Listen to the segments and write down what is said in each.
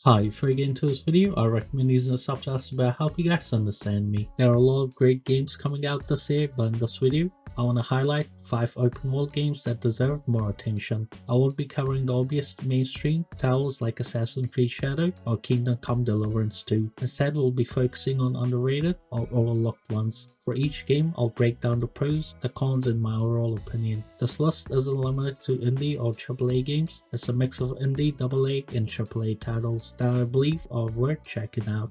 Hi, before I get into this video, I recommend using the subtitles to help you guys understand me. There are a lot of great games coming out this year, but in this video, I want to highlight 5 open world games that deserve more attention. I won't be covering the obvious mainstream titles like Assassin's Creed Shadow or Kingdom Come Deliverance 2. Instead, we'll be focusing on underrated or overlooked ones. For each game, I'll break down the pros, the cons, and my overall opinion. This list isn't limited to indie or AAA games. It's a mix of indie, AA, and AAA titles that I believe are worth checking out.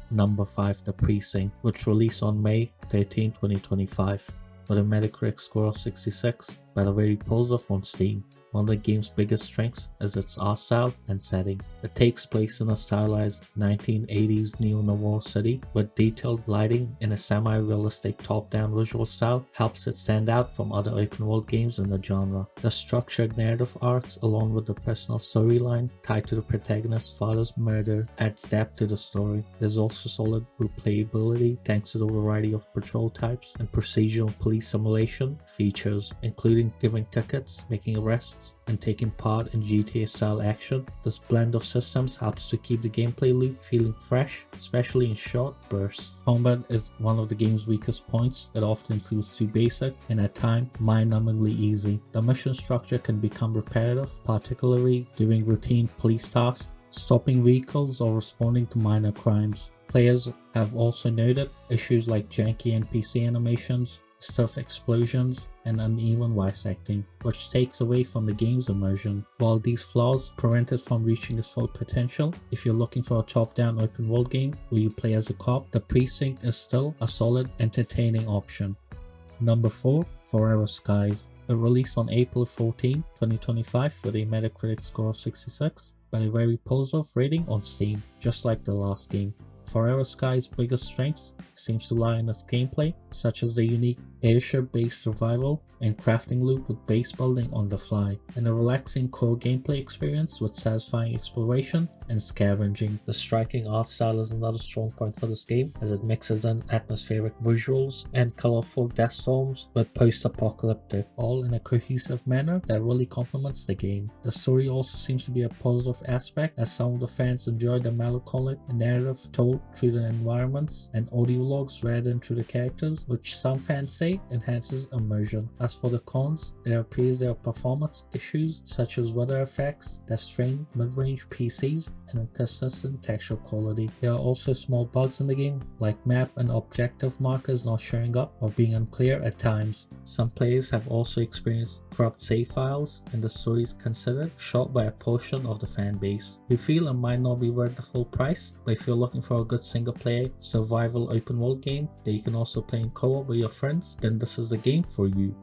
Number 5, The Precinct, which released on May 13, 2025. With a Metacritic score of 66, but a very positive on Steam. One of the game's biggest strengths is its art style and setting. It takes place in a stylized 1980s neo-noir city with detailed lighting and a semi-realistic top-down visual style helps it stand out from other open-world games in the genre. The structured narrative arcs along with the personal storyline tied to the protagonist's father's murder adds depth to the story. There's also solid replayability thanks to the variety of patrol types and procedural police simulation features, including giving tickets, making arrests, and taking part in GTA-style action. This blend of systems helps to keep the gameplay loop feeling fresh, especially in short bursts. Combat is one of the game's weakest points. It often feels too basic and at times mind-numbingly easy. The mission structure can become repetitive, particularly during routine police tasks, stopping vehicles or responding to minor crimes. Players have also noted issues like janky NPC animations, stiff explosions, and uneven voice acting, which takes away from the game's immersion. While these flaws prevent it from reaching its full potential, if you're looking for a top-down open-world game where you play as a cop, The Precinct is still a solid, entertaining option. Number 4, Forever Skies. It released on April 14, 2025 with a Metacritic score of 66, but a very positive rating on Steam, just like the last game. Forever Sky's biggest strengths seems to lie in its gameplay, such as the unique airship-based survival and crafting loop with base building on the fly, and a relaxing core gameplay experience with satisfying exploration and scavenging. The striking art style is another strong point for this game, as it mixes in atmospheric visuals and colorful death storms with post-apocalyptic, all in a cohesive manner that really complements the game. The story also seems to be a positive aspect, as some of the fans enjoy the melancholic narrative told through the environments and audio logs rather than through the characters, which some fans say enhances immersion. As for the cons, it appears there are performance issues such as weather effects that strain mid-range PCs and inconsistent texture quality. There are also small bugs in the game, like map and objective markers not showing up or being unclear at times. Some players have also experienced corrupt save files, and the story is considered short by a portion of the fan base. We feel it might not be worth the full price, but if you're looking for a good single-player survival open-world game that you can also play in co-op with your friends, then this is the game for you.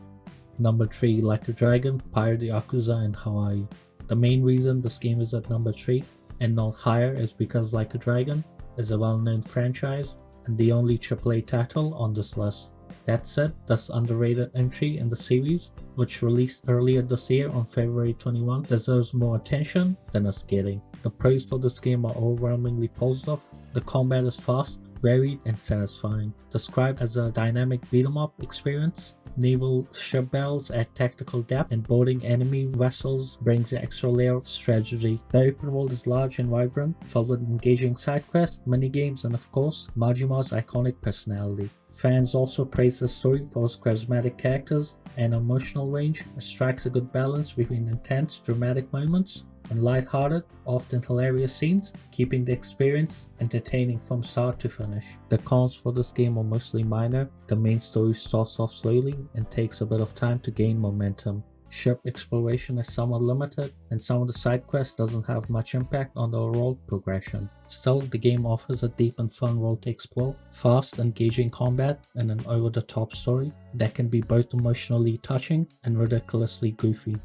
Number 3, Like a Dragon, Pirate Yakuza in Hawaii. The main reason this game is at number 3 and not higher is because Like a Dragon is a well-known franchise and the only AAA title on this list. That said, this underrated entry in the series, which released earlier this year on February 21, deserves more attention than it's getting. The praise for this game are overwhelmingly positive. The combat is fast, varied, and satisfying. Described as a dynamic beat-em-up experience, naval ship battles add tactical depth, and boarding enemy vessels brings an extra layer of strategy. The open world is large and vibrant, filled with engaging side quests, minigames, and of course, Majima's iconic personality. Fans also praise the story for its charismatic characters and emotional range. It strikes a good balance between intense, dramatic moments and light-hearted, often hilarious scenes, keeping the experience entertaining from start to finish. The cons for this game are mostly minor. The main story starts off slowly and takes a bit of time to gain momentum. Ship exploration is somewhat limited, and some of the side quests doesn't have much impact on the overall progression. Still, the game offers a deep and fun world to explore, fast, engaging combat, and an over-the-top story that can be both emotionally touching and ridiculously goofy.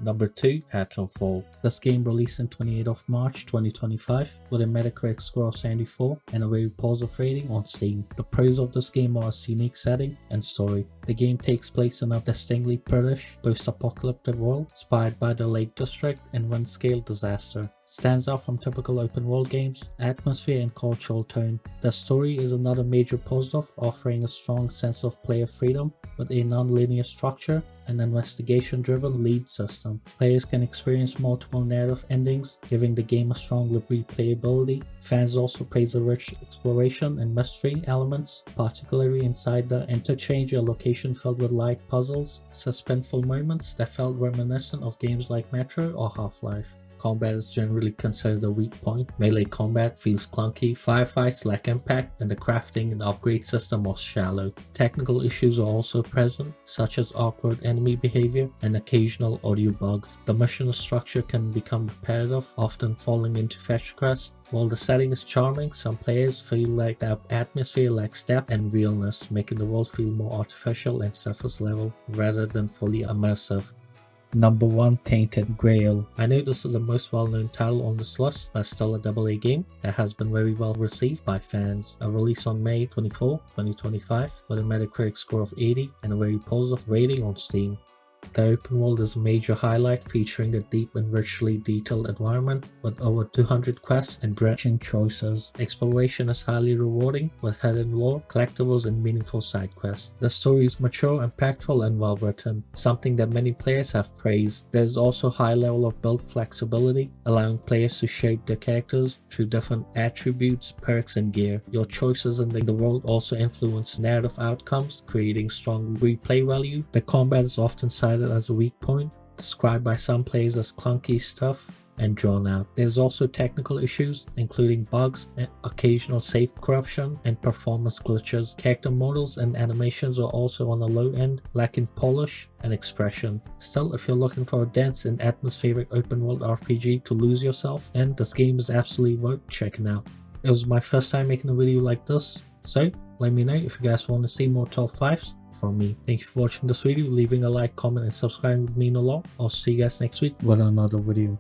Number 2, Atomfall. This game released on 28th of March 2025 with a Metacritic score of 74 and a very positive rating on Steam. The pros of this game are its unique setting and story. The game takes place in a distinctly British post-apocalyptic world inspired by the Lake District and wind-scale disaster. Stands out from typical open world games, atmosphere and cultural tone. The story is another major positive, offering a strong sense of player freedom with a non-linear structure an investigation-driven lead system. Players can experience multiple narrative endings, giving the game a strong replayability. Fans also praise the rich exploration and mystery elements, particularly inside the interchange location filled with light puzzles, suspenseful moments that felt reminiscent of games like Metro or Half-Life. Combat is generally considered a weak point. Melee combat feels clunky, firefights lack impact, and the crafting and upgrade system was shallow. Technical issues are also present, such as awkward enemy behavior and occasional audio bugs. The mission structure can become repetitive, often falling into fetch quests. While the setting is charming, some players feel like the atmosphere lacks depth and realness, making the world feel more artificial and surface level rather than fully immersive. Number 1, Tainted Grail. I know this is the most well-known title on this list, but still a AA game that has been very well received by fans. A release on May 24, 2025 with a Metacritic score of 80 and a very positive rating on Steam. The open world is a major highlight, featuring a deep and richly detailed environment with over 200 quests and branching choices. Exploration is highly rewarding with hidden lore, collectibles, and meaningful side quests. The story is mature, impactful, and well written, something that many players have praised. There is also a high level of build flexibility, allowing players to shape their characters through different attributes, perks, and gear. Your choices in the world also influence narrative outcomes, creating strong replay value. The combat is often cited as a weak point, described by some players as clunky stuff and drawn out. There's also technical issues, including bugs, and occasional save corruption, and performance glitches. Character models and animations are also on the low end, lacking polish and expression. Still, if you're looking for a dense and atmospheric open world RPG to lose yourself in, this game is absolutely worth checking out. It was my first time making a video like this, so let me know if you guys want to see more top 5s from me. Thank you for watching this video, leaving a like, comment, and subscribing would mean a lot. I'll see you guys next week with another video.